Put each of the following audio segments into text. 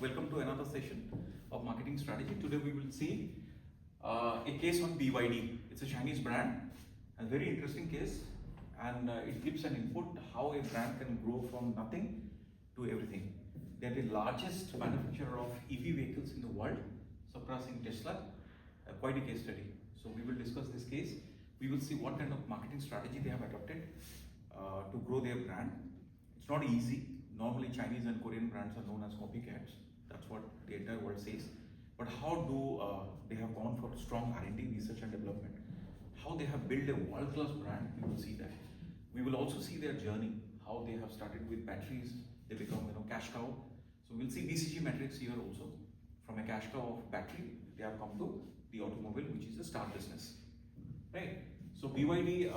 Welcome to another session of marketing strategy. Today we will see a case on BYD. It's a Chinese brand, a very interesting case, and it gives an input how a brand can grow from nothing to everything. They are the largest manufacturer of EV vehicles in the world, surpassing Tesla. Quite a case study. So we will discuss this case. We will see what kind of marketing strategy they have adopted to grow their brand. It's not easy. Normally Chinese and Korean brands are known as copycats. That's what the entire world says. But how do they have gone for strong R&D, research and development? How they have built a world-class brand, we will see that. We will also see their journey, how they have started with batteries, they become cash cow. So we'll see BCG metrics here also. From a cash cow of battery, they have come to the automobile, which is a star business. Right? So BYD,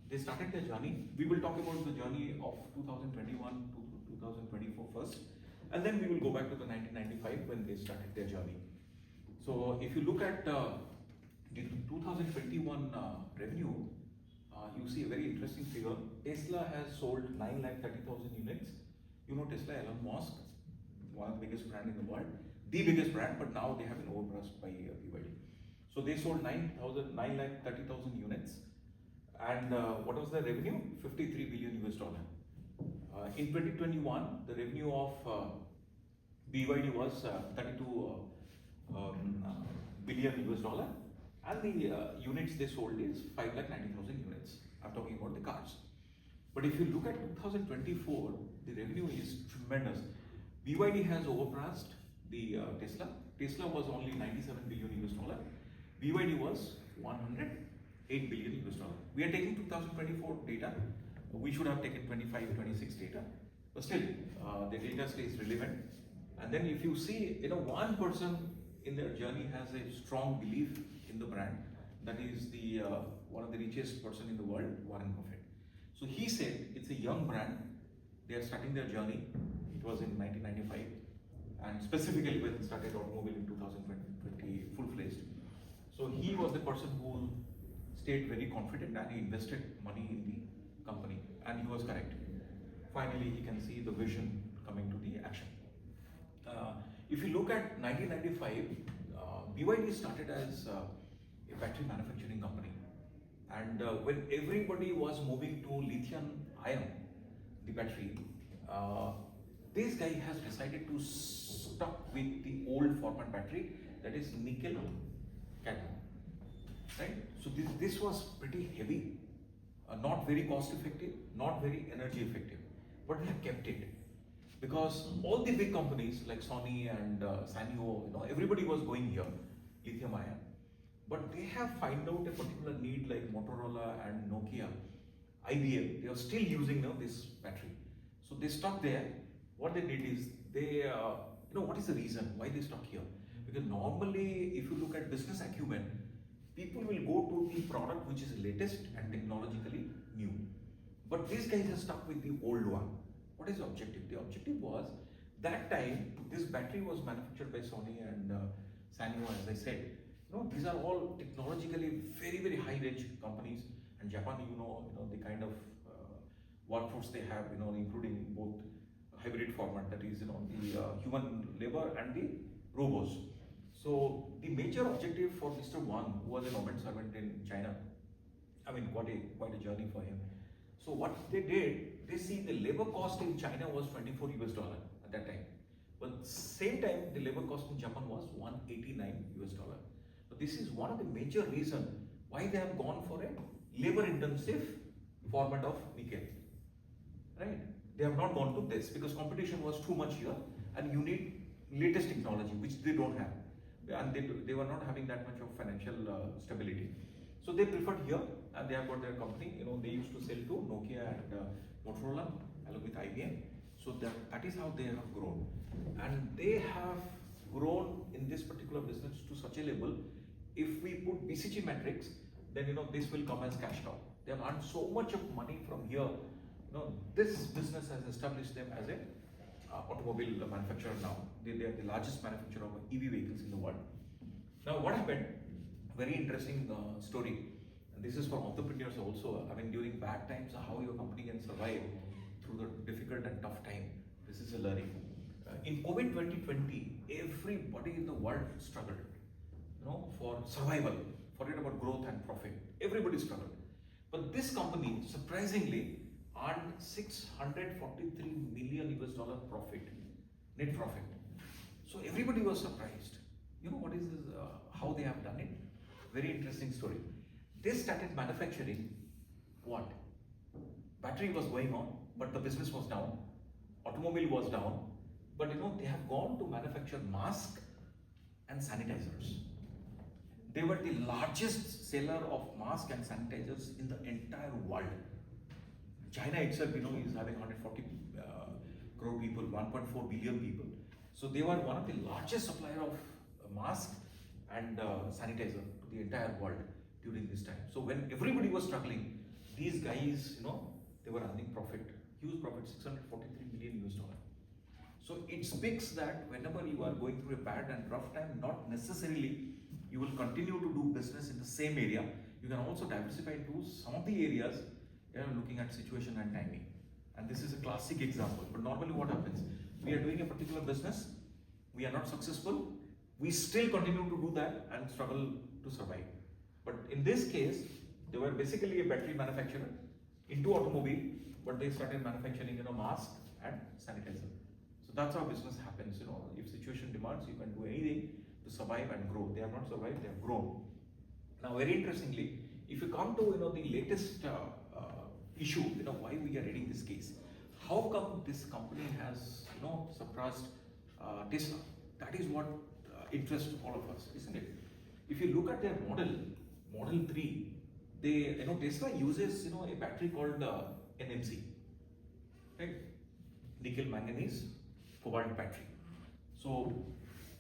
they started their journey. We will talk about the journey of 2021 to 2024 first, and then we will go back to the 1995 when they started their journey. So if you look at the 2021 revenue, you see a very interesting figure. Tesla has sold 930,000 units. You know Tesla, Elon Musk, one of the biggest brand in the world, the biggest brand, but now they have been overpassed by BYD. So they sold 930,000 units, and what was the revenue? 53 billion US dollar. In 2021, the revenue of BYD was 32 billion US dollar, and the units they sold is 5,90,000 units. I'm talking about the cars. But if you look at 2024, the revenue is tremendous. BYD has overpassed the Tesla. Tesla was only 97 billion US dollar. BYD was 108 billion US dollar. We are taking 2024 data. We should have taken 25, 26 data, but still the data stays relevant. And then if you see, one person in their journey has a strong belief in the brand. That is the one of the richest person in the world, Warren Buffett. So he said it's a young brand. They are starting their journey. It was in 1995, and specifically when they started automobile in 2020 full-fledged. So he was the person who stayed very confident and he invested money in the company, and he was correct. Finally, he can see the vision coming to the action. If you look at 1995, BYD started as a battery manufacturing company, and when everybody was moving to lithium ion, the battery, this guy has decided to stuck with the old format battery, that is nickel cadmium. Right? So this was pretty heavy. Not very cost effective, not very energy effective, but they have kept it because all the big companies like Sony and Sanyo, everybody was going here, lithium ion, but they have found out a particular need like Motorola and Nokia, IBM. They are still using this battery, so they stuck there. What they did is they, what is the reason why they stuck here? Because normally, if you look at business acumen, people will go to the product which is latest and technologically new. But these guys are stuck with the old one. What is the objective? The objective was, that time, this battery was manufactured by Sony and Sanyo, as I said. These are all technologically very, very high-range companies. And Japan, the kind of workforce they have, including both hybrid format, that is, the human labor and the robots. So the major objective for Mr. Wang, who was a government servant in China, quite a journey for him. So what they did, they see the labor cost in China was 24 US dollar at that time. But same time, the labor cost in Japan was 189 US dollar. So this is one of the major reasons why they have gone for a labor intensive format of nickel. Right? They have not gone to this because competition was too much here, and you need latest technology, which they don't have. And they were not having that much of financial stability. So they preferred here, and they have got their company. They used to sell to Nokia and Motorola along with IBM. So that is how they have grown. And they have grown in this particular business to such a level, if we put BCG metrics, then this will come as cash cow. They have earned so much of money from here. This business has established them as a automobile manufacturer now. They are the largest manufacturer of EV vehicles in the world. Now what happened? Very interesting story. And this is for entrepreneurs also. During bad times, how your company can survive through the difficult and tough time. This is a learning. in COVID 2020, everybody in the world struggled, for survival. Forget about growth and profit. Everybody struggled. But this company, surprisingly, earned 643 million US dollar profit, net profit. So everybody was surprised. You know what is this, how they have done it? Very interesting story. They started manufacturing what? Battery was going on, but the business was down. Automobile was down. But they have gone to manufacture masks and sanitizers. They were the largest seller of masks and sanitizers in the entire world. China itself, is having 140 crore people, 1.4 billion people. So they were one of the largest supplier of masks and sanitizer to the entire world during this time. So when everybody was struggling, these guys, they were earning profit, huge profit, 643 million US dollar. So it speaks that whenever you are going through a bad and rough time, not necessarily you will continue to do business in the same area. You can also diversify into some of the areas, looking at situation and timing. And this is a classic example. But normally what happens? We are doing a particular business, we are not successful, we still continue to do that and struggle to survive. But in this case, they were basically a battery manufacturer into automobile, but they started manufacturing, mask and sanitizer. So that's how business happens. If situation demands, you can do anything to survive and grow. They have not survived; they have grown. Now, very interestingly, if you come to the latest issue, why we are reading this case, how come this company has surpassed Tesla? That is what interests all of us, isn't it? If you look at their Model 3, they Tesla uses a battery called NMC, right? Nickel manganese cobalt battery. So,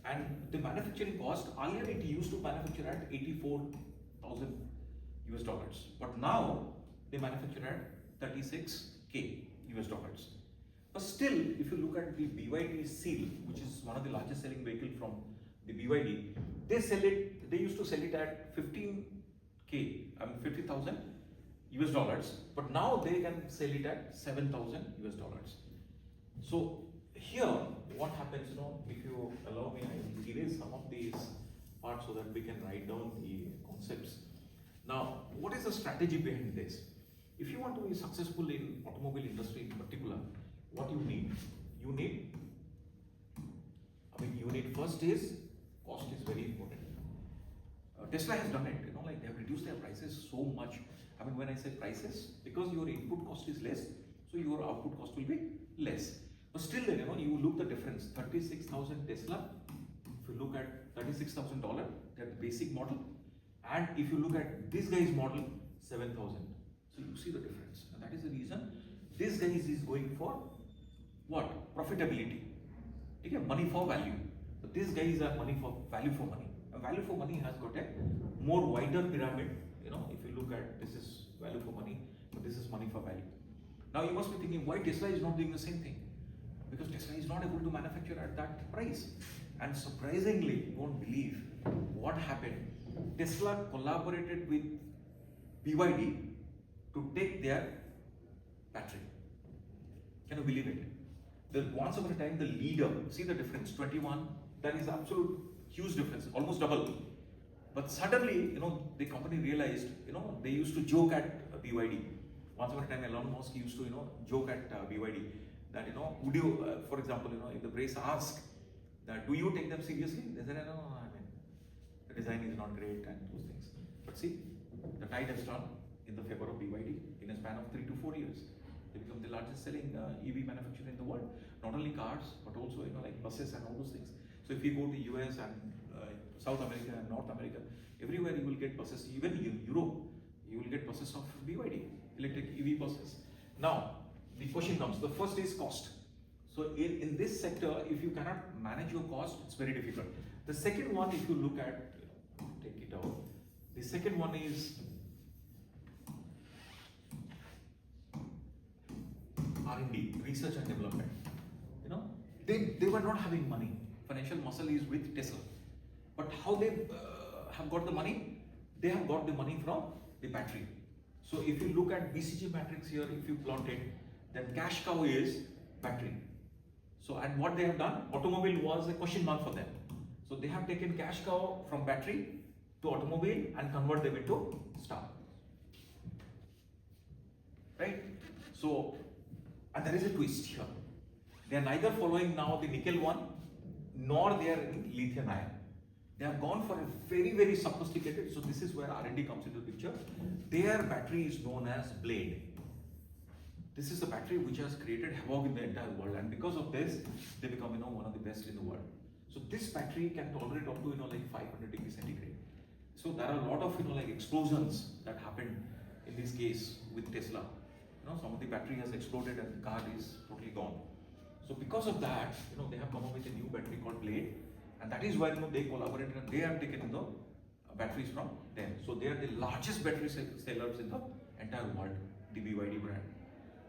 and the manufacturing cost, earlier it used to manufacture at 84,000 US dollars, but now they manufacture at 36K US dollars. But still, if you look at the BYD Seal, which is one of the largest selling vehicle from the BYD, they used to sell it at 50,000 US dollars, but now they can sell it at 7,000 US dollars. So here, what happens, if you allow me, I will erase some of these parts so that we can write down the concepts. Now, what is the strategy behind this? If you want to be successful in automobile industry in particular, what you need first is cost is very important. Tesla has done it, they have reduced their prices so much. When I say prices, because your input cost is less, so your output cost will be less. But still, you look the difference. 36,000 Tesla. If you look at $36,000, that basic model, and if you look at this guy's model, 7,000. So you see the difference, and that is the reason this guy is going for what? Profitability. Okay, money for value. But these guys are money for value for money. And value for money has got a more wider pyramid. If you look at this is value for money, but this is money for value. Now you must be thinking, why Tesla is not doing the same thing? Because Tesla is not able to manufacture at that price. And surprisingly, you won't believe what happened. Tesla collaborated with BYD to take their battery. Can you believe it? Once upon a time, the leader, see the difference, 21, that is absolute huge difference, almost double. But suddenly, the company realized, they used to joke at BYD. Once upon a time, Elon Musk used to, joke at BYD that, would you, for example, if the press asked that, do you take them seriously? They said, no, the design is not great and those things. But see, the tide has turned in the favor of BYD in a span of 3 to 4 years. They become the largest selling EV manufacturer in the world. Not only cars, but also, like buses and all those things. So if you go to US and South America and North America, everywhere you will get buses. Even in Europe, you will get buses of BYD, electric EV buses. Now, the question comes, the first is cost. So in this sector, if you cannot manage your cost, it's very difficult. The second one, if you look at, take it out, the second one is R&D, research and development. They were not having money. Financial muscle is with Tesla. But how they have got the money? They have got the money from the battery. So if you look at BCG matrix here, if you plot it, then cash cow is battery. So, and what they have done, automobile was a question mark for them. So they have taken cash cow from battery to automobile and convert them into star. Right? So, and there is a twist here. They are neither following now the nickel one, nor they are in lithium ion. They have gone for a very, very sophisticated, so this is where R&D comes into the picture. Their battery is known as Blade. This is a battery which has created havoc in the entire world, and because of this, they become one of the best in the world. So this battery can tolerate up to like 500 degrees centigrade. So there are a lot of like explosions that happened in this case with Tesla. Some of the battery has exploded and the car is totally gone. So because of that, they have come up with a new battery called Blade, and that is why they collaborated and they have taken the batteries from them. So they are the largest battery sellers in the entire world, the BYD brand.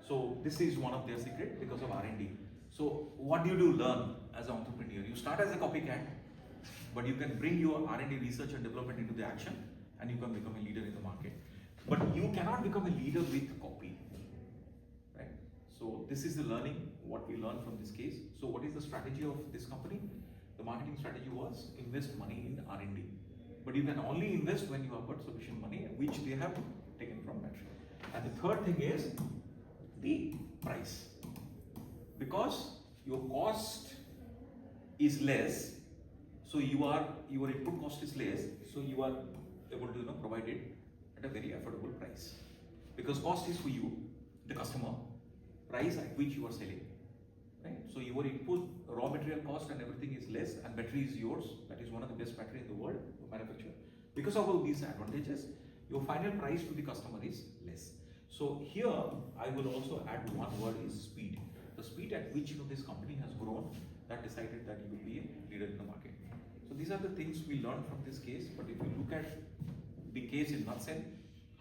So this is one of their secret because of R&D. So what do you learn as an entrepreneur? You start as a copycat, but you can bring your R&D research and development into the action, and you can become a leader in the market. But you cannot become a leader with copy, right? So this is the learning, what we learned from this case. So what is the strategy of this company? The marketing strategy was invest money in R&D. But you can only invest when you have got sufficient money, which they have taken from battery. And the third thing is the price. Because your cost is less, so your input cost is less, so you are able to provide it at a very affordable price. Because cost is for you, the customer, price at which you are selling, right? So your input, raw material cost and everything is less, and battery is yours. That is one of the best battery in the world to manufacture. Because of all these advantages, your final price to the customer is less. So here I will also add one word is speed. The speed at which this company has grown, that decided that you will be a leader in the market. So these are the things we learned from this case. But if you look at the case in nutshell,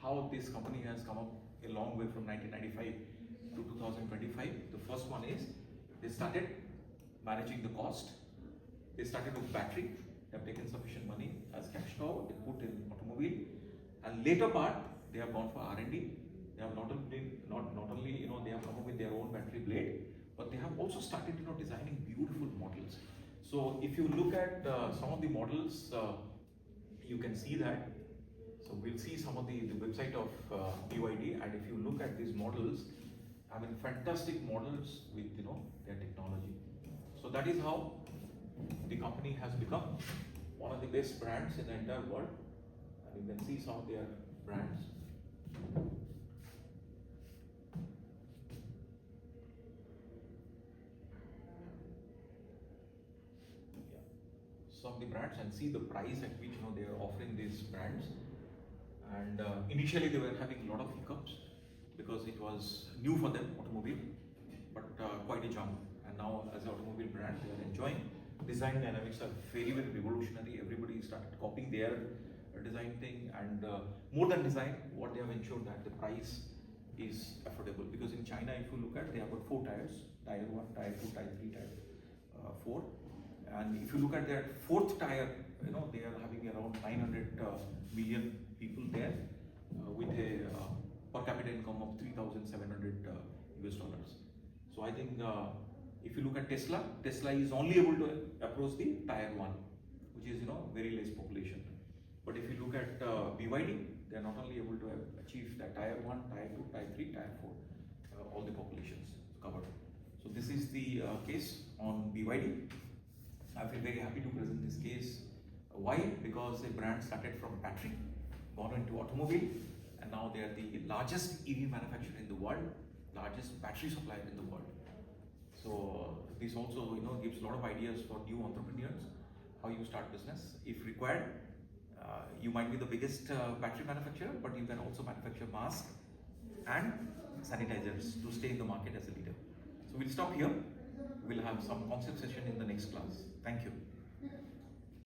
how this company has come up a long way from 1995 to 2025. The first one is they started managing the cost. They started with battery. They have taken sufficient money as cash cow. They put in automobile, and later part they have gone for R&D. They have not only they have come up with their own battery blade, but they have also started designing beautiful models. So if you look at some of the models, you can see that. So we'll see some of the website of BYD, and if you look at these models, I mean fantastic models with their technology. So that is how the company has become one of the best brands in the entire world, and you can see some of their brands. Some of the brands, and see the price at which they are offering these brands. And initially they were having a lot of hiccups because it was new for them, automobile, but quite a jump. And now as an automobile brand, they are enjoying. Design dynamics are very, very revolutionary. Everybody started copying their design thing, and more than design, what they have ensured that the price is affordable. Because in China, if you look at, they have got 4 tires: tire 1, tire 2, tire 3, tire 4. And if you look at their 4th tire, they are having around 900 million people there with a per capita income of $3,700 US dollars. So I think if you look at Tesla, Tesla is only able to approach the tire 1, which is very less population. But if you look at BYD, they are not only able to achieve that tire 1, tire 2, tire 3, tire 4, all the populations covered. So this is the case on BYD. I feel very happy to present this case. Why? Because the brand started from battery, gone into automobile, and now they are the largest EV manufacturer in the world, largest battery supplier in the world. So this also gives a lot of ideas for new entrepreneurs, how you start business. If required, you might be the biggest battery manufacturer, but you can also manufacture masks and sanitizers to stay in the market as a leader. So we'll stop here. We'll have some concept session in the next class. Thank you.